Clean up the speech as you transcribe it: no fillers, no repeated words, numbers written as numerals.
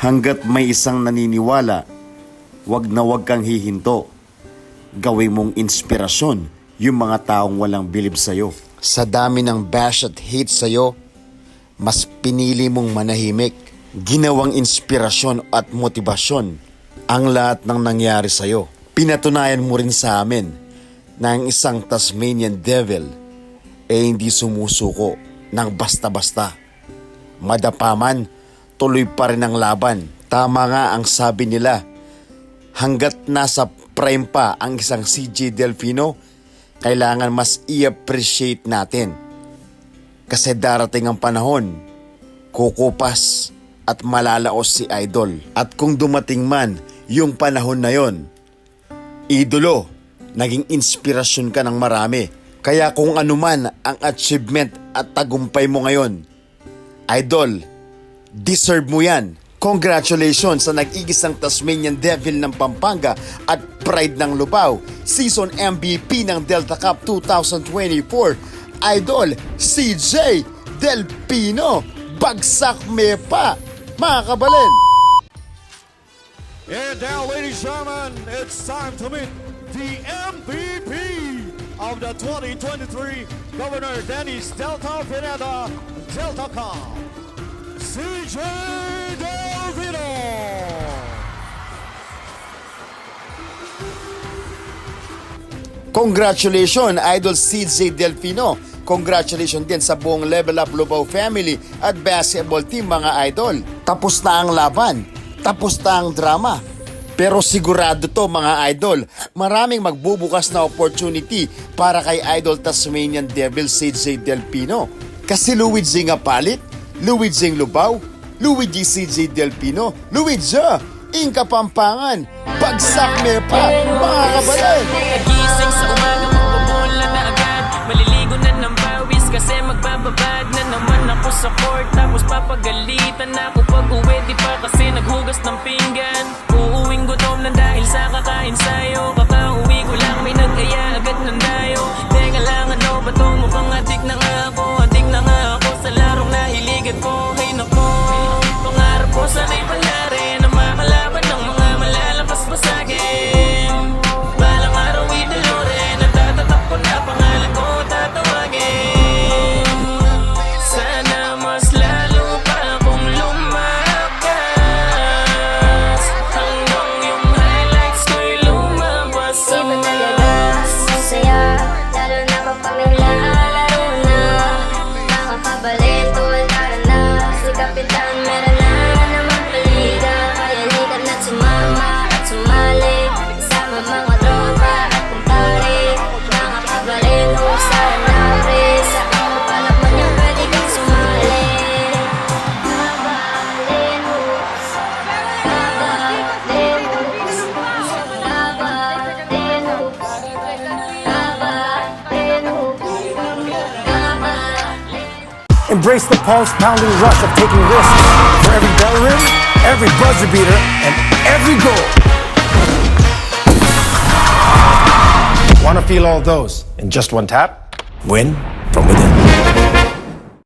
Hanggat may isang naniniwala, wag na wag kang hihinto. Gawin mong inspirasyon yung mga taong walang bilib sa'yo. Sa dami ng bash at hate sa'yo, mas pinili mong manahimik. Ginawang inspirasyon at motibasyon ang lahat ng nangyari sa'yo. Pinatunayan mo rin sa amin na ang isang Tasmanian Devil hindi sumusuko ng basta-basta. Madapaman, tuloy pa rin ang laban. Tama nga ang sabi nila, hanggat nasa prime pa ang isang CJ Delfino, kailangan mas i-appreciate natin. Kasi darating ang panahon, kukupas at malalaos si Idol. At kung dumating man yung panahon na yon, idolo, naging inspirasyon ka ng marami. Kaya kung ano man ang achievement at tagumpay mo ngayon, Idol, deserve mo yan. Congratulations sa nag-igisang Tasmanian Devil ng Pampanga at Pride ng Lubao, Season MVP ng Delta Cup 2024, Idol CJ Delfino. Bagsak me pa, mga kabalin! And now, ladies and gentlemen, it's time to meet the MVP of the 2023 Governor Dennis Delta Pineda Delta Cup, CJ Delfino. Congratulations, Idol CJ Delfino. Congratulations din sa buong Level Up Lubao family at basketball team, mga idol. Tapos na ang laban, tapos na ang drama. Pero sigurado to, mga idol, maraming magbubukas na opportunity para kay Idol Tasmanian Devil CJ Delfino. Kasi Luigi nga palit, Luigi Lubao, Luigi CJ Delfino, Luigi Inka Pampangan, bagsak me pa, mga kabalay! Gising sa umaga, magbobola na agad. Maliligo na ng bawis kasi magbababad na naman ako sa court. Tapos papagalitan ako pag uwi, di pa kasi naghugas ng pinggan. Uuwing gutom na dahil sa kakain sayo. Kakauwi ko lang may nag-aya agad ng dayo. Teka lang, ano ba to? Mukhang adik na nga ako. Adik na nga ako sa larong nahiligan ko. Hay nako, pangarap ko sana'y palari na makalaban ng mga malalakas pa sa'kin. Balang araw idolo rin, natatatak ko na pangalan ko tatawagin. Sana mas lalo pa akong lumakas, hanggang yung highlights ko'y lumabas sa mas. Saya, lalo na kapag naglalaro na. Makakabalit, wala na. Si Kapitan, meron na naman paliga. Kaya di ka na sumama at sumali. Sama mga tropa at kumpare. Makakabalit, sana rin. Sa ang palak mo niya, pwede kang sumali. Kabalin mo, kabalin mo, kabalin mo. Embrace the pulse-pounding rush of taking risks. For every bell ring, every buzzer beater, and every goal. Want to feel all those in just one tap? Win from within.